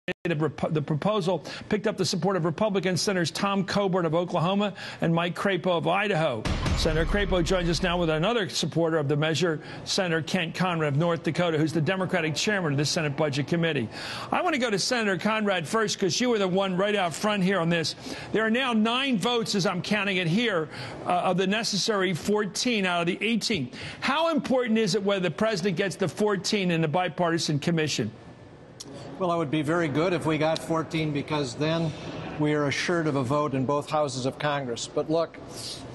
The proposal picked up the support of Republican Senators Tom Coburn of Oklahoma and Mike Crapo of Idaho. Senator Crapo joins us now with another supporter of the measure, Senator Kent Conrad of North Dakota, who's the Democratic chairman of the Senate Budget Committee. I want to go to Senator Conrad first because you were the one right out front here on this. There are now 9 votes, as I'm counting it here, of the necessary 14 out of the 18. How important is it whether the president gets the 14 in the bipartisan commission? Well, it would be very good if we got 14 because then we are assured of a vote in both houses of Congress. But look,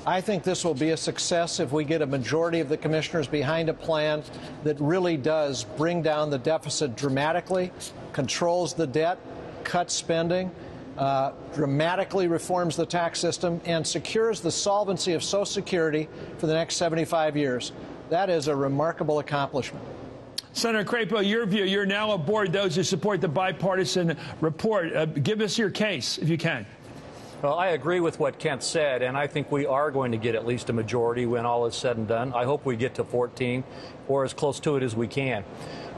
I think this will be a success if we get a majority of the commissioners behind a plan that really does bring down the deficit dramatically, controls the debt, cuts spending, dramatically reforms the tax system, and secures the solvency of Social Security for the next 75 years. That is a remarkable accomplishment. Senator Crapo, your view, you're now aboard those who support the bipartisan report. Give us your case, if you can. Well, I agree with what Kent said, and I think we are going to get at least a majority when all is said and done. I hope we get to 14 or as close to it as we can.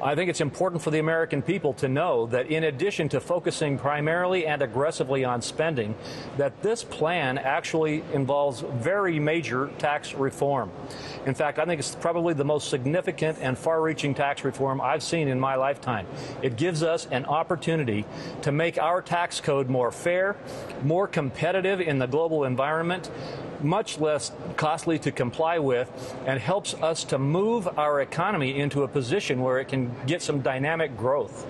I think it's important for the American people to know that in addition to focusing primarily and aggressively on spending, that this plan actually involves very major tax reform. In fact, I think it's probably the most significant and far-reaching tax reform I've seen in my lifetime. It gives us an opportunity to make our tax code more fair, more competitive in the global environment, much less costly to comply with, and helps us to move our economy into a position where it can get some dynamic growth.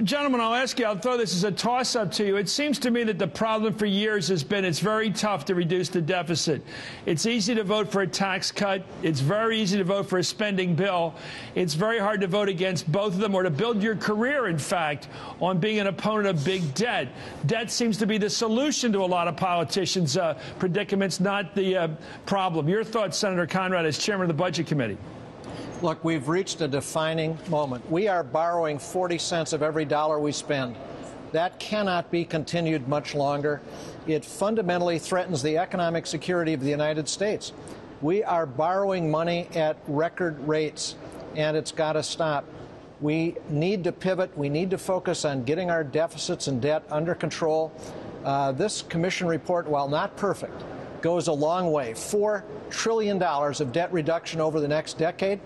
Gentlemen, I'll ask you, I'll throw this as a toss-up to you. It seems to me that the problem for years has been it's very tough to reduce the deficit. It's easy to vote for a tax cut. It's very easy to vote for a spending bill. It's very hard to vote against both of them or to build your career, in fact, on being an opponent of big debt. Debt seems to be the solution to a lot of politicians' predicaments, not the problem. Your thoughts, Senator Conrad, as chairman of the Budget Committee? Look, we've reached a defining moment. We are borrowing 40 cents of every dollar we spend. That cannot be continued much longer. It fundamentally threatens the economic security of the United States. We are borrowing money at record rates, and it's got to stop. We need to pivot. We need to focus on getting our deficits and debt under control. This commission report, while not perfect, goes a long way. $4 trillion of debt reduction over the next decade.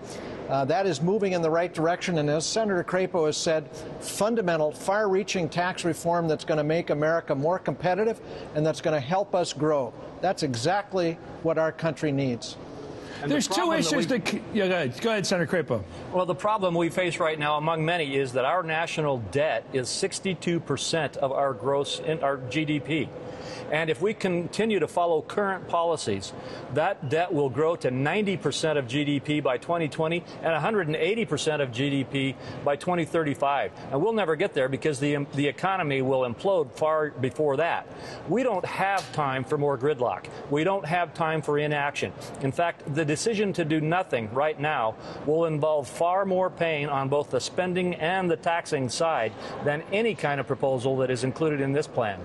That is moving in the right direction. And as Senator Crapo has said, fundamental, far-reaching tax reform that's going to make America more competitive and that's going to help us grow. That's exactly what our country needs. And there's 2 issues that go ahead, Senator Crapo. Well, the problem we face right now, among many, is that our national debt is 62% of our our GDP. And if we continue to follow current policies, that debt will grow to 90% of GDP by 2020 and 180% of GDP by 2035. And we'll never get there because the economy will implode far before that. We don't have time for more gridlock. We don't have time for inaction. In fact, the decision to do nothing right now will involve far more pain on both the spending and the taxing side than any kind of proposal that is included in this plan.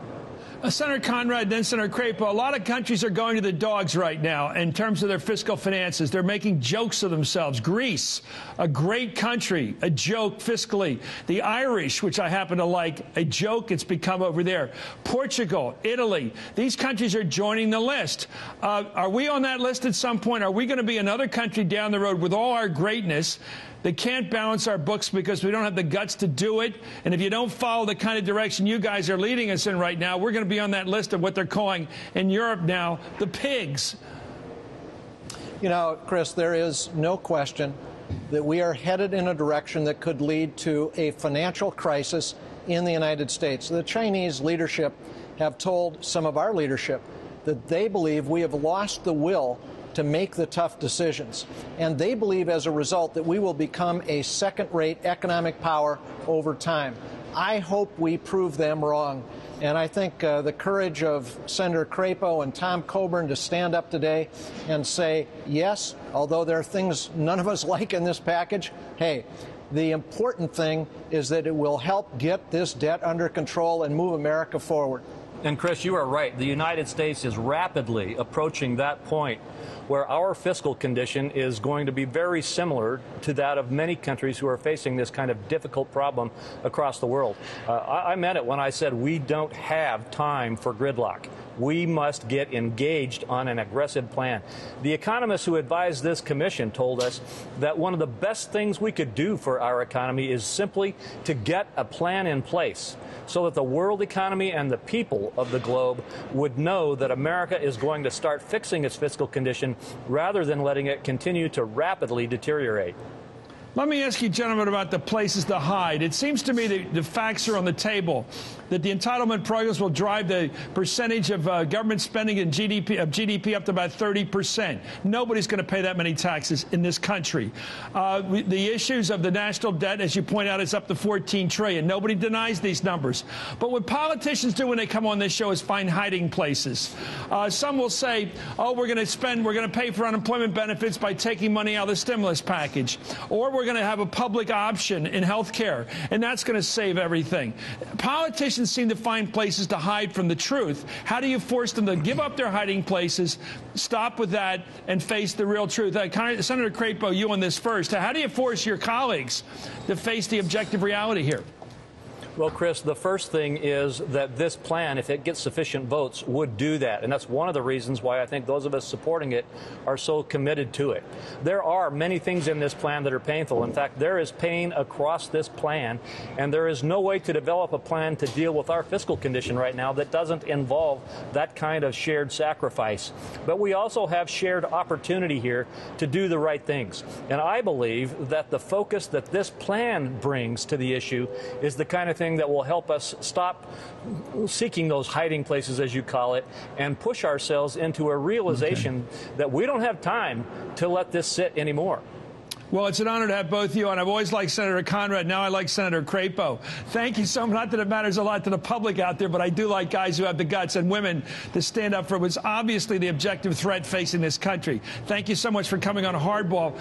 Senator Conrad, then Senator Crapo, a lot of countries are going to the dogs right now in terms of their fiscal finances. They're making jokes of themselves. Greece, a great country, a joke fiscally. The Irish, which I happen to like, a joke it's become over there. Portugal, Italy, these countries are joining the list. Are we on that list at some point? Are we going to be another country down the road with all our greatness that can't balance our books because we don't have the guts to do it? And if you don't follow the kind of direction you guys are leading us in right now, we're going to be on that list of what they're calling in Europe now the pigs. You know, Chris, there is no question that we are headed in a direction that could lead to a financial crisis in the United States. The Chinese leadership have told some of our leadership that they believe we have lost the will to make the tough decisions. And they believe as a result that we will become a second-rate economic power over time. I hope we prove them wrong. And I think the courage of Senator Crapo and Tom Coburn to stand up today and say, yes, although there are things none of us like in this package, hey, the important thing is that it will help get this debt under control and move America forward. And Chris, you are right. The United States is rapidly approaching that point where our fiscal condition is going to be very similar to that of many countries who are facing this kind of difficult problem across the world. I meant it when I said we don't have time for gridlock. We must get engaged on an aggressive plan. The economists who advised this commission told us that one of the best things we could do for our economy is simply to get a plan in place so that the world economy and the people of the globe would know that America is going to start fixing its fiscal condition rather than letting it continue to rapidly deteriorate. Let me ask you, gentlemen, about the places to hide. It seems to me that the facts are on the table, that the entitlement programs will drive the percentage of government spending and GDP up to about 30%. Nobody's going to pay that many taxes in this country. The issues of the national debt, as you point out, is up to $14 trillion. Nobody denies these numbers. But what politicians do when they come on this show is find hiding places. Some will say, oh, we're going to pay for unemployment benefits by taking money out of the stimulus package. Or we're going to have a public option in health care, and that's going to save everything. Politicians seem to find places to hide from the truth. How do you force them to give up their hiding places, stop with that, and face the real truth? Senator Crapo, you on this first. How do you force your colleagues to face the objective reality here? Well, Chris, the first thing is that this plan, if it gets sufficient votes, would do that. And that's one of the reasons why I think those of us supporting it are so committed to it. There are many things in this plan that are painful. In fact, there is pain across this plan, and there is no way to develop a plan to deal with our fiscal condition right now that doesn't involve that kind of shared sacrifice. But we also have shared opportunity here to do the right things. And I believe that the focus that this plan brings to the issue is the kind of thing that will help us stop seeking those hiding places, as you call it, and push ourselves into a realization that we don't have time to let this sit anymore. Well, it's an honor to have both of you, and I've always liked Senator Conrad. Now I like Senator Crapo. Thank you so much. Not that it matters a lot to the public out there, but I do like guys who have the guts and women to stand up for what's obviously the objective threat facing this country. Thank you so much for coming on Hardball.